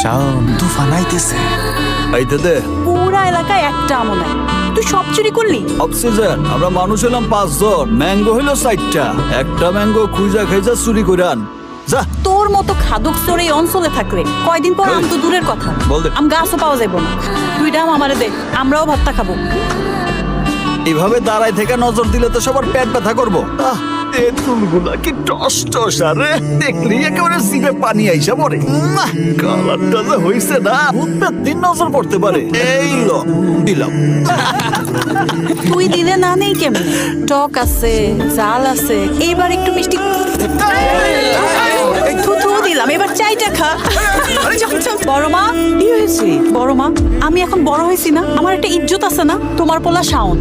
শাওন তুফান আইতেছে। আইতে দে। পুরা এলাকায় একটা আমও নাই, তুই সব চুরি করলি। অক্সিজেন, আমরা মানুষ হলাম 5 জন, ম্যাঙ্গো হইলো 4টা। একটা ম্যাঙ্গো খুঁজা খাইজা চুরি করে আন। যা। তোর মতো খাদক চোর এই অঞ্চলে থাকলে কয়দিন পর আম তো দূরের কথা, বল দে। আম গাছও পাওয়া যাবো না। দুইটা আম আমারে দে, আমরাও ভাতটা খাবো। এভাবে দাঁড়ায় থেকে নজর দিলে তো সবার পেট ব্যথা করবো। এই চুলগুলা কি টস টস, আরে দেখলি একেবারে জিভে পানি আইসা পড়ে। কালারটা যে হইছে না, প্রত্যেকদিন নজর পড়তে পারে। এই লো দিলাম। তুই দিলে না নেই কেমন, টক আছে, জাল আছে, এইবার একটু মিষ্টি থুথু দিলাম, এবার চাইটা খা। চল, চল। বড় মা, কি হয়েছে? বড় মা, আমি এখন বড় হয়েছি না, আমার একটা ইজ্জত আছে না? তোমার পোলা শাওন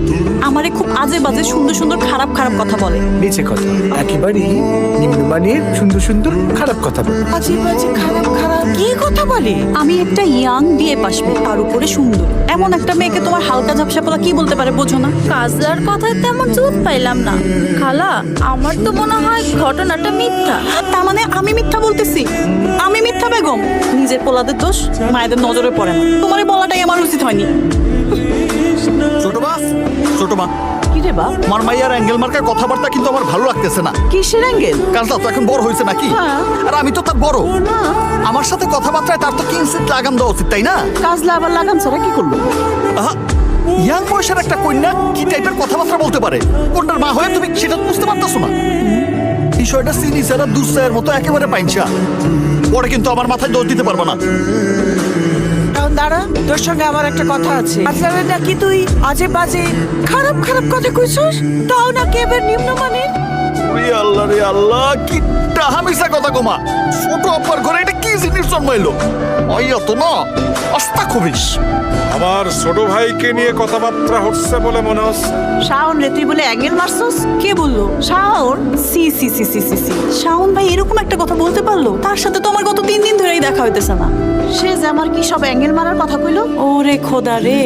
আমারে খুব আজে বাজে সুন্দর সুন্দর খারাপ খারাপ কথা বলে। নিচে কথা একেবারেই নিম্নমানের সুন্দর সুন্দর খারাপ কথা বলে। আজে বাজে খারাপ খারাপ কি কথা বলে? আমি একটা ইয়াং বিয়ে পাসবো, তার উপরে সুন্দর, এমন একটা মেয়েকে তোমার হালকা ঝাপসা পোলা কি বলতে পারে, বোঝো না? কাজলার কথায় তেমন জোর পাইলাম না খালা, আমার তো মনে হয় ঘটনাটা মিথ্যা। তার মানে আমি মিথ্যা বলতেছি? আমি মিথ্যা বেগম? নিজের পোলাদের দোষ মায়েদের নজরে পড়ে না, তোমার বলাটাই আমার উচিত হয়নি। ছোট মা, ছোট মা, কি রে বাপ? আমার মাইয়ার অ্যাঙ্গেল মার্কার কথাবার্তা কিন্তু আমার ভালো লাগতেছে না। কিসের অ্যাঙ্গেল? কারণ তো এখন বড় হয়েছে নাকি? হ্যাঁ। আর আমি তো তার বড়। আমার সাথে কথাবার্তায় তার তো কিঞ্চিত লাগাম দেওয়া উচিত, তাই না? কাজলা আবার লাগাম ছাড়া কি করলো? আহা, ইয়াং বয়সের একটা কন্যা কি টাইপের কথাবার্তা বলতে পারে? কোনটার মা হয়ে তুমি সেটা বুঝতে পারতেছো না? বিষয়টা চিনি ছাড়া দুঃসায়ের মতো একেবারে পাইনছা। পরে কিন্তু আমার মাথায় দোষ দিতে পারবো না। কারণ দাঁড়া, তোর সঙ্গে আমার একটা কথা আছে। আজকে নাকি তুই আজে বাজে খারাপ খারাপ কথা কইছস, তাও নাকি এবার নিম্নমানের। রে আল্লাহ, রে আল্লাহ, কি টাহামিসা কথা গোমা। ছোট আব্বার ঘরে এটা কি জিনিস জন্ম এলো? আইয়া তো না আস্তা খুবিস। আমার ছোট ভাইকে নিয়ে কথাবার্তা হচ্ছে বলে মনে হচ্ছে। শাওন রে, তুই বলে অ্যাঙ্গেল মারছস? কে বললো? শাওন? সি সি সি সি সি সি, শাওন ভাই এরকম একটা কথা বলতে পারলো? তার সাথে তো আমার গত 3 দিন ধরেই দেখা হইতেছে না। সে যে আমার কি সব অ্যাঙ্গেল মারার কথা কইলো? ওরে খোদা রে,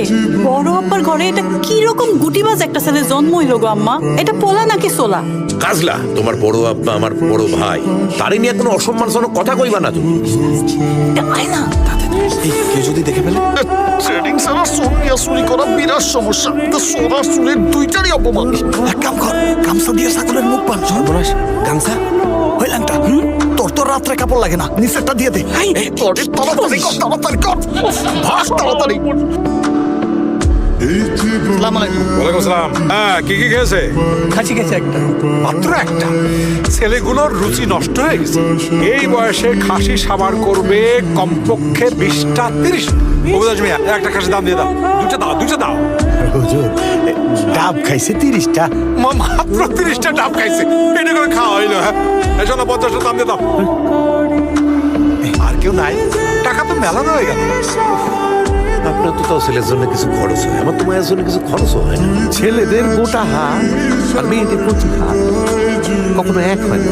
বড় আব্বার ঘরে এটা কি রকম গুটিবাজ একটা ছেলে জন্ম হইলো গো আম্মা? এটা পোলা নাকি সোলা? কাজলা, তোমার বড় আব্বা আমার বড় ভাই, তারে নিয়ে কোনো অসম্মানজনক কথা কইবা না তুমি। কেউ যদি দেখে ফেলে? ট্রেডিং ছাড়া সোনিয়া চুরি করা বিরাট সমস্যা। তো সোনার চুরির দুইটারই অপমান। এক কাম কর, গামছা দিয়ে ছাগলের মুখ বান। সর্বনাশ, গামছা হইলামটা তোর তো রাত্রে কাপড় লাগে না, নিচেরটা দিয়ে দে। এই তোর তাড়াতাড়ি কর, তাড়াতাড়ি কর, ভাস তাড়াতাড়ি। আসসালামু আলাইকুম। ওয়ালাইকুম আসসালাম। হ্যাঁ, কি কি খেয়েছে? খাসি গেছে একটা। মাত্র একটা? ছেলেগুলোর রুচি নষ্ট হয়ে গেছে। এই বয়সে খাসি সাবার করবে কমপক্ষে 20টা 30টা। অবুদাস মিয়া, একটা খাসি দাম দিয়ে দাও। দুইটা দাও, দুইটা দাও। হুজুর, ডাব খাইছে 30টা। মাত্র 30টা ডাব খাইছে, এটা করে খাওয়া হইলো? হ্যাঁ, এসো না, 50টা দাম দিয়ে দাও। আর কেউ নাই? টাকা তো মেলানো হয়ে গেল। আপনার তো তাও ছেলের জন্য কিছু খরচ হয়, আমার তো মায়ের জন্য কিছু খরচ হয় না। ছেলেদের গোটা হাত আর মেয়েদের কচি হাত কখনো এক হয় না।